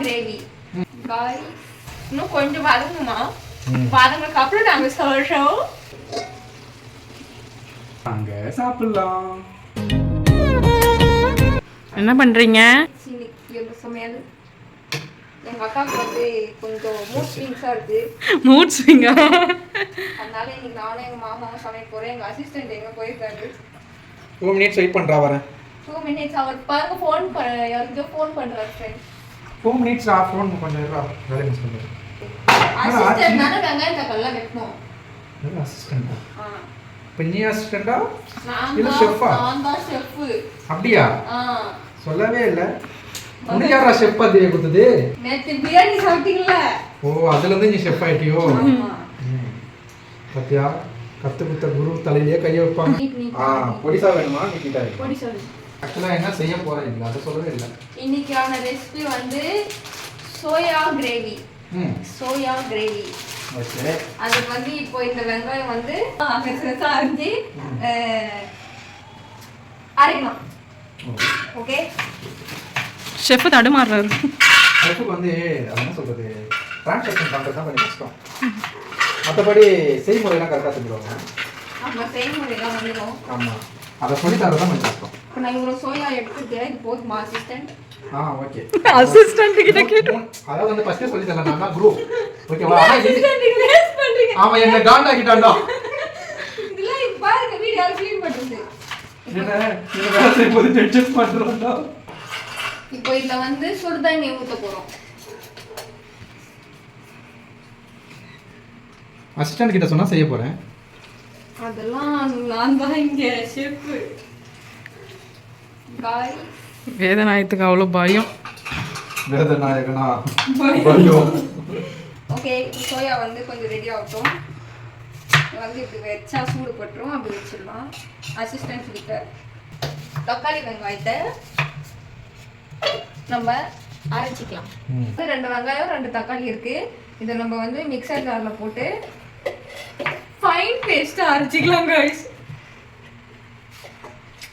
Gravy guys. இன்னும் கொஞ்சம் வதங்குமா, வதங்குறதுக்கு அப்புறம் நாங்க சொல்றோம். அங்க சாப்பிடலாம். என்ன பண்றீங்க? எங்க சமையல் எங்க அக்காவுக்கு வந்து கொஞ்சம் மூட் ஸ்விங்ஸா இருக்கு. மூட் ஸ்விங்கா? அதனால இன்னைக்கு நானும் எங்க மாமாவும் சமைக்க போறேன். எங்க அசிஸ்டன்ட் எங்க போயிருக்காரு. 2 minutes வெயிட் பண்றா வரேன். 2 minutes அவர் பாருங்க ஃபோன் யாருக்கோ ஃபோன் பண்றாரு ஃப்ரெண்ட். 2 minutes ஆ ஃபோன் கொஞ்சம் இருடா. வேலை மிஸ் பண்ணிட்டேன். அசிஸ்டன்ட் தான வெங்காயம் தக்காளி வெட்டணும். என்ன அசிஸ்டன்ட்டா? இப்ப நீ அசிஸ்டன்ட்டா? இல்ல நான் ஷெஃப்பா? நான் தான் ஷெஃப். அப்படியா? சொல்லவே இல்ல. உனக்கு யாரா ஷெஃப் பதவியை கொடுத்தது? நேத்து பிரியாணி சாப்பிட்டீங்களா? ஓ, அதுல இருந்து நீ ஷெஃப் ஆயிட்டியோ? ஆமா. பாத்தியா, கத்து குத்த குரு தலையிலே கைய வைப்பாங்க. பொடிசா வேணுமா? நீட்டாரு. பொடி சொல்லு. ஆக்சுவலா என்ன செய்ய போறேன் இல்ல, அத சொல்லவே இல்ல. இன்னைக்கான ரெசிபி வந்து soya gravy. Soya gravy. Okay. அதுக்கு வந்து இப்போ இந்த வெங்காயம் வந்து பெருசா அரிஞ்சு அரைக்கணும். ஓகே. ஷெஃப் தடுமாறுறாரு. ஷெஃப்க்கு வந்து அது என்ன சொல்றது, டிரான்சாக்ஷன் பண்றது தான் கொஞ்சம் கஷ்டம். மற்றபடி செய்முறையெல்லாம் கரெக்டாக செஞ்சுருவாங்க. நம்ம செய்முறைலாம் வந்துடும். ஆமாம், அதை சொல்லி தரது தான் கொஞ்சம் கஷ்டம். இப்போ நான் இவ்வளோ சோயா எடுத்துட்டேன். இது போதுமா அசிஸ்டன்ட்? ஓகே. அசிஸ்டன்ட் கிட்ட கேட்டு அதாவது வந்து ஃபர்ஸ்டே சொல்லி தரலாம். நான் குரூப் ஓகேவா? அசிஸ்டன்ட் வேஸ்ட் பண்றீங்க. ஆமா, என்ன காண்டாக்கிட்டான்டா. இதெல்லாம் இப்ப பாருங்க வீடியோ யாரும் க்ளீன் பண்றது. என்ன நீங்க வேலை செய்யும்போது டென்ஷன் பண்றோம்டா. இப்போ இதுல வந்து சுடு தண்ணி ஊத்த போறோம். அசிஸ்டன்ட் கிட்ட சொன்னா செய்ய போறேன். அதெல்லாம் நான் தான் இங்க ஷெஃப். காய் வேதநாயகத்துக்கு அவ்வளோ பயம். வேதநாயகனா பயம். ஓகே, சோயா வந்து கொஞ்சம் ரெடி ஆகட்டும். வந்து இப்படி வச்சா சூடு பட்டுரும். அப்படி வச்சிடலாம். அசிஸ்டன்ட் கிட்ட தக்காளி வெங்காயத்தை நம்ம அரைச்சிக்கலாம். 2 வெங்காயம் 2 தக்காளி இருக்கு. இதை நம்ம வந்து மிக்சர் ஜார்ல போட்டு ஃபைன் பேஸ்டா அரைச்சிக்கலாம் गाइस.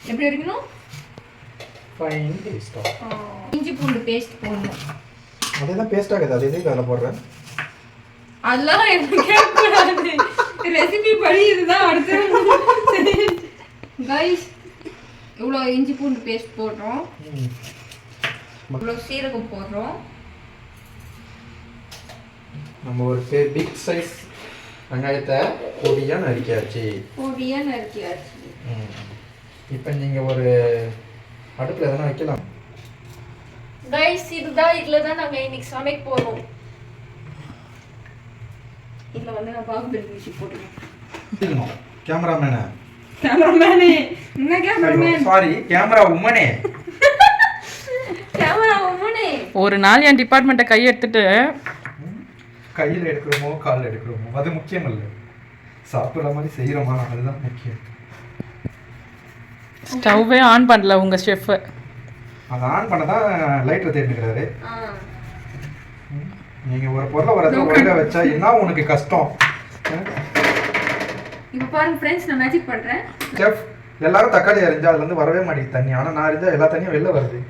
எப்படி இருக்கணும்? ஃபைன் பேஸ்டா. இஞ்சி பூண்டு பேஸ்ட் போடணும். அதேதான் பேஸ்ட் ஆகுது. அதே தான் அதில் போடுறேன். அதெல்லாம் எனக்கு கேட்கக்கூடாது. ரெசிபி படி இதுதான் அடுத்து. गाइस, இவ்வளோ இஞ்சி பூண்டு பேஸ்ட் போடுறோம். இவ்வளோ சீரகம் போடுறோம். நம்ம ஒரு பிக் சைஸ் வெங்காயத்தை பொடியா நறுக்கியாச்சு. இப்போ நீங்க ஒரு அடுப்புல எதனா வைக்கலாம். गाइस, இதுல தான் நாங்க இன்னைக்கு சமைக்க போறோம். இதுல வந்து நான் பாகுபலி மியூசிக் போட்டுறேன். கேமராமேனே என்ன கேமராமேன்? சாரி, கேமரா உம்மனே. கேமரா உம்மனே. ஒரு நாள் என் டிபார்ட்மெண்ட்டை கை எடுத்துட்டு கையில் எடுக்கிறோமோ காலில் எடுக்கிறோமோ அது முக்கியம் இல்லை. சாப்பிட்ற மாதிரி செய்கிறோமா அதுதான் முக்கியம். ஸ்டவ்வே ஆன் பண்ணல உங்க ஷெஃப். அதை ஆன் பண்ண தான் லைட்டர் தேடிக்கிறாரு. நீங்கள் ஒரு பொருளை ஒரு இடத்துல ஒழுங்காக வச்சா என்ன உனக்கு கஷ்டம். இப்போ பாருங்க ஃப்ரெண்ட்ஸ், நான் மேஜிக் பண்ணுறேன். செஃப், எல்லாரும் தக்காளி அரிஞ்சா அதுலேருந்து வரவே மாட்டேங்குது தண்ணி. ஆனால் நான் அரிஞ்சா எல்லா தண்ணியும் வெளில வருது.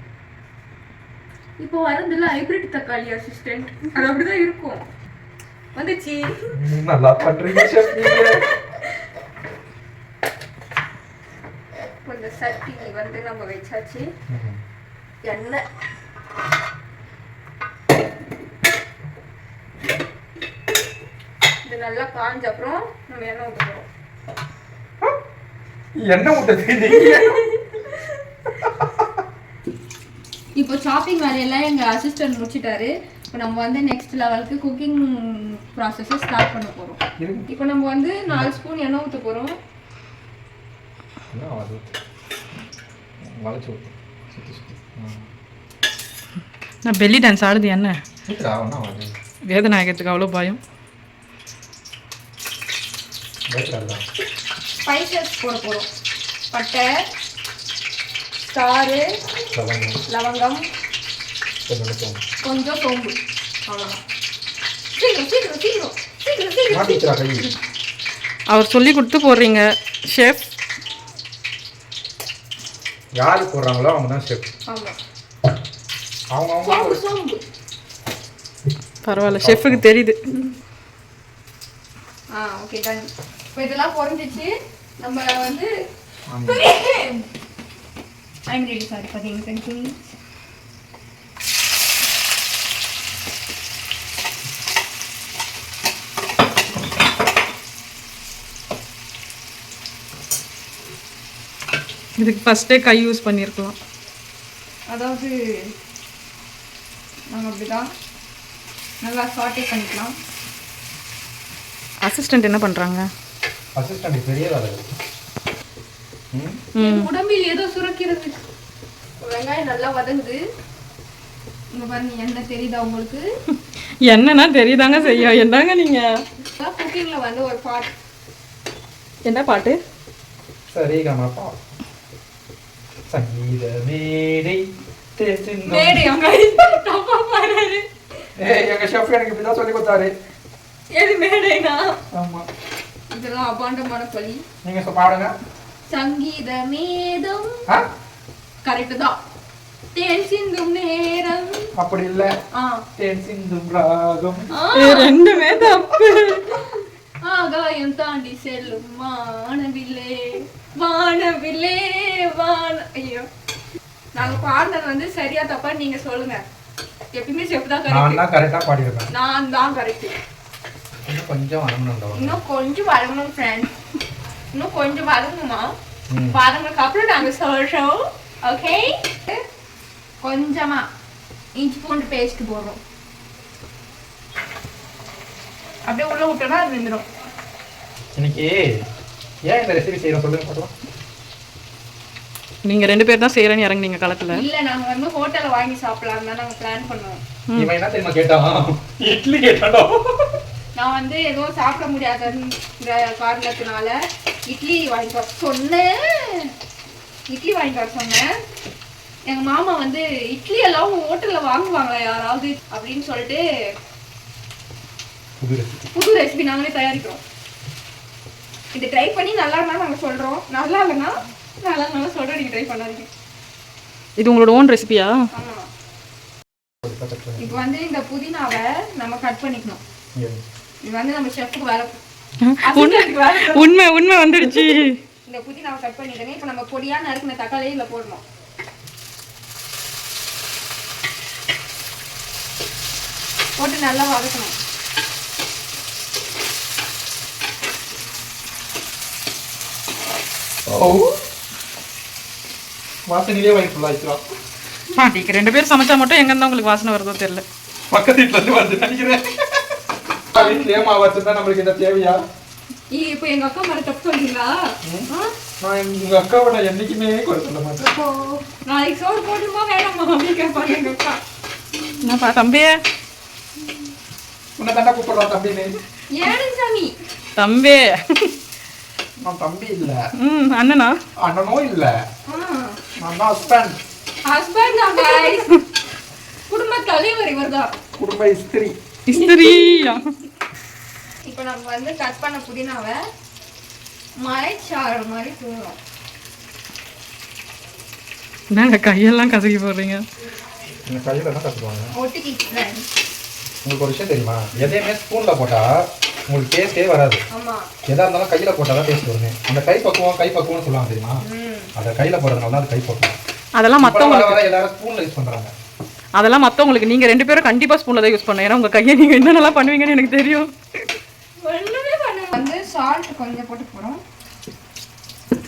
இப்போ வரதுல ஹைபிரிட் தக்காளி அசிஸ்டன்ட், அது அப்படிதான் இருக்கும். வந்துச்சு. நல்லா பண்றீங்க செஃப் நீங்க. கொஞ்சம் சட்டி வந்து நம்ம வச்சாச்சு. எண்ணெய் இது நல்லா காஞ்ச அப்புறம் நம்ம எண்ணெய் ஊற்றுறோம். எண்ணெய் ஊற்றுறது இப்போ ஷாப்பிங் வேலையெல்லாம் எங்கள் அசிஸ்டன்ட் முடிச்சிட்டாரு. இப்போ நம்ம வந்து நெக்ஸ்ட் லெவலுக்கு குக்கிங் ப்ராசஸை ஸ்டார்ட் பண்ண போகிறோம். இப்போ நம்ம வந்து 4 ஸ்பூன் எண்ணெய் ஊற்ற போகிறோம். நான் பெல்லி டான்ஸ் ஆடுது என்ன? வேதநாயகத்துக்கு அவ்வளோ பயம். ஸ்பைசஸ் போட போகிறோம். பட்டை, ஸ்டாரு, லவங்கம், கொஞ்சம் சோம்பு. அவ்வளோதான். சீக்கிரம் சீக்கிரம் சீக்கிரம் சீக்கிரம் சீக்கிரம். அவர் சொல்லி கொடுத்து போடுறீங்க ஷெஃப். யாரு போடுறாங்களோ அவங்க தான் ஷெஃப். ஆமாம். அவங்க சோம்பு பரவாயில்ல, ஷெஃபுக்கு தெரியுது. Okay done. இப்போ இதெல்லாம் பொரிஞ்சிச்சு. நம்ம வந்து ஐம் ரெடி. சாரி பார்த்தீங்க. தேங்க்யூ. இதுக்கு ஃபஸ்ட்டே கை யூஸ் பண்ணியிருக்கலாம். அதாவது நம்ம அப்படிதான் நல்லா சாட்டே பண்ணிக்கலாம். அசிஸ்டன்ட் என்ன பண்ணுறாங்க? அசிஸ்டன்ட் பெரிய வேலை இருக்கு. உடம்பில் ஏதோ சுரக்கிறது. வெங்காயம் நல்லா வதங்குது. இங்க பாருங்க, எண்ணெய் தெரியுதா உங்களுக்கு? என்னன்னா தெரியுதாங்க செய்யும். என்னங்க நீங்கள் குக்கிங்ல வந்து ஒரு பாட். என்ன பாட்டு? சரி கமாப்பா சங்கீத மேடை மேடை அங்க தப்பா பாடுறாரு. எங்க ஷெஃப் எனக்கு இப்படிதான் சொல்லி கொடுத்தாரு. எது மேடைனா? ஆமா, இதெல்லாம் அபாண்டமான பழி. நீங்க பாடுங்க. சங்கீத மேதம் கரெக்ட் தான். தேன் சிந்தும் நேரம் அப்படி இல்ல. தேன் சிந்தும் ராகம். ரெண்டுமே தப்பு. ஆகாயம் தாண்டி செல்லும் வானவில்லே வானவில்லே வான. ஐயோ, நாங்க பாடுறது வந்து சரியா தப்பா நீங்க சொல்லுங்க. எப்பயுமே செஃப் தான் கரெக்ட். நான் தான் கரெக்ட்டா பாடிருப்பேன். நான் தான் கரெக்ட். இன்னும் கொஞ்சம் வரணும். இன்னும் கொஞ்சம் வரணும் ஃப்ரெண்ட்ஸ். இன்னும் கொஞ்சம் வதங்குமா? வதங்குறதுக்கு அப்புறம் நாங்க சொல்றோம். ஓகே, கொஞ்சமா இஞ்சி பூண்டு பேஸ்ட் போடுறோம். அப்படியே உள்ள விட்டோம்னா அது வெந்துடும். இன்னைக்கு ஏன் இந்த ரெசிபி செய்யறோம் சொல்லுங்க பார்க்கலாம். நீங்கள் 2 பேர் தான் செய்கிறேன்னு இறங்குனீங்க களத்தில். இல்ல, நாங்க வந்து ஹோட்டல்ல வாங்கி சாப்பிடலாம் தான் நாங்க பிளான் பண்ணோம். இவன் என்ன தெரியுமா கேட்டான்? இட்லி கேட்டாடா. நான் வந்து ஏதோ சாப்பிட முடியாதுங்கிற காரணத்தினால இட்லி வாங்கிட்டு வர சொன்னேன். எங்க மாமா வந்து இட்லி எல்லாம் ஹோட்டல்ல வாங்குவாங்களா யாராவது அப்படின்னு சொல்லிட்டு புது ரெசிபி நாங்களே தயாரிக்கிறோம். இது ட்ரை பண்ணி நல்லா இருந்தா நாங்க சொல்றோம், நல்லா இல்லைன்னா நல்லா சொல்றோம். நீங்க ட்ரை பண்ணாதீங்க. இது உங்களோட ஓன் ரெசிபியா? ஆமா. இப்போ வந்து இந்த புதினாவை நம்ம கட் பண்ணிக்கணும். இது வந்து நம்ம ஷெஃப்க்கு வேலை. உண்மை வந்துடுச்சு. இந்த புதினாவை கட் பண்ணிட்டேனே. இப்போ நம்ம பொடியா நறுக்கின தக்காளியை இதுல போடணும். போட்டு நல்லா வதக்கணும். வாசனையிலே வாங்கி ஃபுல்லா ஆயிடுச்சு. பாட்டிக்கு 2 பேர் சமைச்சா மட்டும் எங்க இருந்தா உங்களுக்கு வாசனை வருதோ தெரியல. பக்கத்து வீட்டுல இருந்து வந்து நினைக்கிறேன். வீட்டுல ஏமா வச்சிருந்தா நம்மளுக்கு இந்த தேவையா? இப்போ எங்க அக்கா மேல தப்பு சொல்றீங்களா? நான் எங்க அக்காவை நான் என்னைக்குமே குறை சொல்ல மாட்டேன். நாளைக்கு சோறு போட்டுமா வேணாமா அப்படின்னு கேட்பாங்க எங்க அக்கா. என்னப்பா தம்பி? உன்னை தாண்டா கூப்பிடுறான் தம்பின்னு. ஏடு சாமி. தம்பி. நான் தம்பி இல்ல. அண்ணனா? அண்ணனும் இல்ல. நான் தான் ஹஸ்பண்ட். ஹஸ்பண்ட் தான் गाइस. குடும்ப தலைவர் இவர்தான். குடும்ப இஸ்திரி. இப்போ நம்ம வந்து கட் பண்ண புதினாவை மலைச்சாறு மாதிரி தூவோம். என்னங்க கையெல்லாம் கசக்கி போடுறீங்க? இந்த கையில தான் கத்துவாங்க. ஒட்டிக்கிட்டு உங்களுக்கு ஒரு விஷயம் தெரியுமா? எதையுமே ஸ்பூன்ல போட்டா உங்களுக்கு டேஸ்டே வராது. ஆமா. எதா இருந்தாலும் கையில போட்டா தான் டேஸ்ட் வருமே. அந்த கை பக்குவம்னு சொல்லுவாங்க தெரியுமா? அத கையில போடுறதுனால தான் அது கை பக்குவம். அதெல்லாம் மத்தவங்க எல்லாரும் ஸ்பூன்ல யூஸ் பண்றாங்க. அதெல்லாம் மத்தவங்களுக்கு. நீங்க 2 பேரும் கண்டிப்பா ஸ்பூன்ல தான் யூஸ் பண்ணணும். ஏன்னா உங்க கையை நீங்க என்னென்னலாம் பண்ணுவீங்கன்னு எனக்கு தெரியும். ஒண்ணுமே பண்ண வந்து சால்ட் கொஞ்சம் போட்டு போறோம்.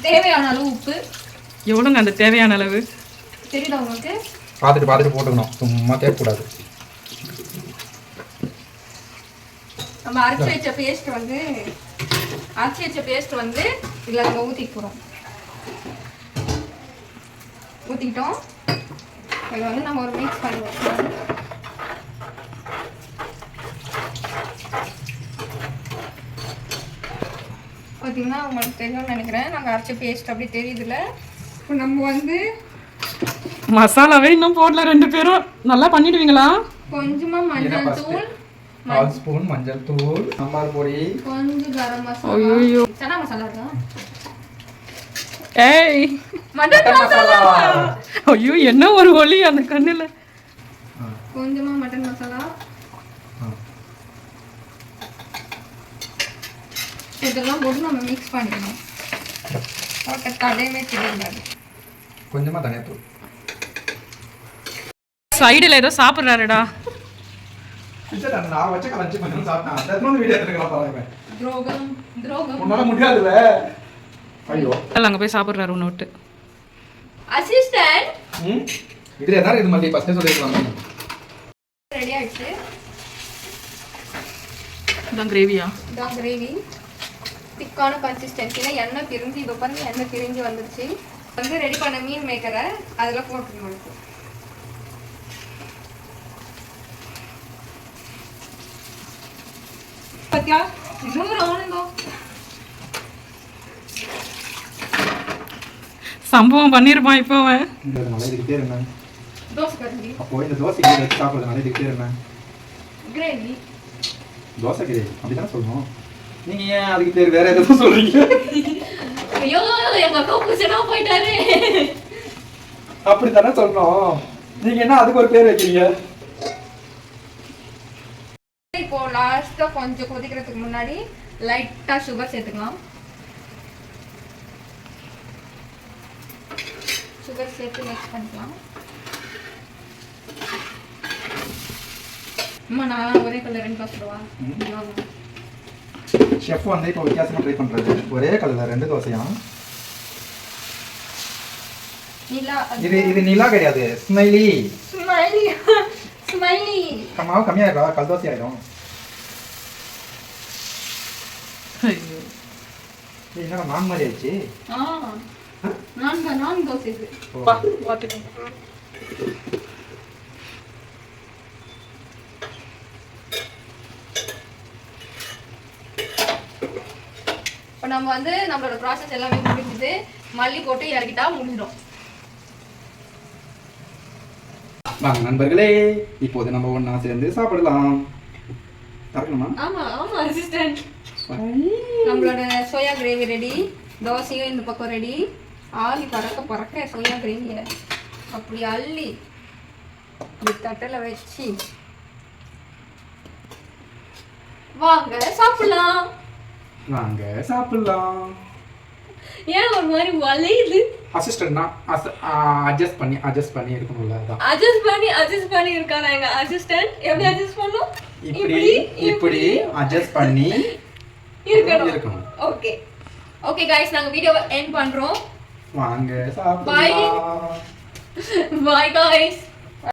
தேவையான அளவு உப்பு. எவ்வளவுங்க அந்த தேவையான அளவு? தெரியுதா உங்களுக்கு? பார்த்துட்டு போட்டுக்கணும். சும்மா கேட்க கூடாது. நம்ம அரைச்சி வச்ச பேஸ்ட் வந்து இதுல நம்ம ஊத்திக்கிறோம். ஊத்திட்டோம். இதை வந்து நம்ம ஒரு மிக்ஸ் பண்ணி வச்சுக்கணும். பார்த்தீங்கன்னா உங்களுக்கு தெரியும்னு நினைக்கிறேன். நாங்கள் அரைச்ச பேஸ்ட் அப்படி தெரியுதுல்ல. இப்போ நம்ம வந்து மசாலாவே இன்னும் போடல. 2 பேரும் நல்லா பண்ணிடுவீங்களா? கொஞ்சமா மஞ்சள் தூள், 1 ஸ்பூன் மஞ்சள் தூள், சாம்பார் பொடி, கொஞ்சம் கரம் மசாலா. ஐயோ, சனா மசாலா இருக்கா? ஏய், மட்டன் மசாலா. ஐயோ, என்ன ஒரு ஒலி அந்த கண்ணுல. கொஞ்சமா மட்டன் மசாலா. இதெல்லாம் போட்டு நம்ம மிக்ஸ் பண்ணிக்கணும். ஓகே, தடையவே தெரியாது. கொஞ்சமா தனியாத்தூள். சைடுல ஏதோ சாப்பிடுறாருடா. டீச்சர் நான் வச்ச கலஞ்சி கொஞ்சம் சாப்பிட்டேன். அதனால வீடியோ எடுத்துக்கலாம் பாருங்க. துரோகம் துரோகம். உன்னால முடியாதுல. ஐயோ. அங்க போய் சாப்பிடுறாரு உன்னை விட்டு. அசிஸ்டன்ட். இதுல ஏதாவது இது மாதிரி ஃபர்ஸ்ட் சொல்லிருக்காங்க. ரெடி ஆயிடுச்சு. இதான் கிரேவியா? இதான் கிரேவி. திக்கான கன்சிஸ்டன்சில எண்ணெய் பிரிஞ்சு இப்போ பாருங்க எண்ணெய் பிரிஞ்சு வந்துருச்சு. வந்து ரெடி பண்ண மீன் மேக்கரை அதில் போட்டுக்கணும். பத்தியா இன்னொரு ஆனந்தம். சம்பவம் பண்ணிருப்பான் இப்போ அவன். இந்த நல்லா இதுக்கிட்டே இருந்தேன். தோசை கறி. அப்போ இந்த தோசைக்கு வச்சு சாப்பிடுறது நல்லா இதுக்கிட்டே இருந்தேன். கிரேவி. தோசை கிரேவி அப்படிதான் சொல்லணும். நீங்க ஏன் அதுக்கு பேர் வேற எதுவும் சொல்றீங்க? ஐயோ எங்க அக்கா புதுசா போயிட்டாரு. அப்படித்தானே சொல்லணும். நீங்க என்ன அதுக்கு ஒரு பேர் வைக்கிறீங்க? இப்போ லாஸ்டா கொஞ்சம் கொதிக்கிறதுக்கு முன்னாடி லைட்டா சுகர் சேர்த்துக்கலாம். சுகர் சேர்த்து மிக்ஸ் பண்ணிக்கலாம். அம்மா நான் ஒரே கலர் ரெண்டு காசுடுவா. ஷெஃப் வந்து இப்போ வித்தியாசமா ட்ரை பண்றது. ஒரே கலர்ல ரெண்டு தோசையா? நிலா. இது நிலா கிடையாது, ஸ்மைலி. ஸ்மைலி. ஸ்மைலி. மாவு கம்மியா இருக்கா? கல் தோசை ஆயிடும். ஐயோ. என்னடா நான் மாதிரி ஆயிடுச்சு. நான் தோசை இது. பாத்துக்கோங்க. இப்போ நம்ம வந்து நம்மளோட ப்ராசஸ் எல்லாமே முடிஞ்சுது. மல்லி போட்டு இறக்கிட்டா முடிஞ்சிடும். வாங்க நண்பர்களே, இப்போது நம்ம ஒண்ணா சேர்ந்து சாப்பிடலாம். தரணுமா? ஆமா ஆமா அசிஸ்டன்ட். நம்மளோட சோயா கிரேவி ரெடி. தோசையும் இந்த பக்கம் ரெடி. ஆளி பறக்க பறக்க சோயா கிரேவியை அப்படி அள்ளி இந்த தட்டில் வச்சு வாங்க சாப்பிடலாம். வாங்க சாப்பிடலாம். ஏன் ஒரு மாதிரி வளையுது? அசிஸ்டன்ட்னா அட்ஜஸ்ட் பண்ணி இருக்கணும்ல, அதான். அட்ஜஸ்ட் பண்ணி இருக்கானா எங்க அசிஸ்டன்ட்? எப்படி அட்ஜஸ்ட் பண்ணும்? இப்படி அட்ஜஸ்ட் பண்ணி இருக்கணும். ஓகே ஓகே गाइस, நாங்க வீடியோவை எண்ட் பண்றோம். வாங்க சாப்பிடலாம். By guys.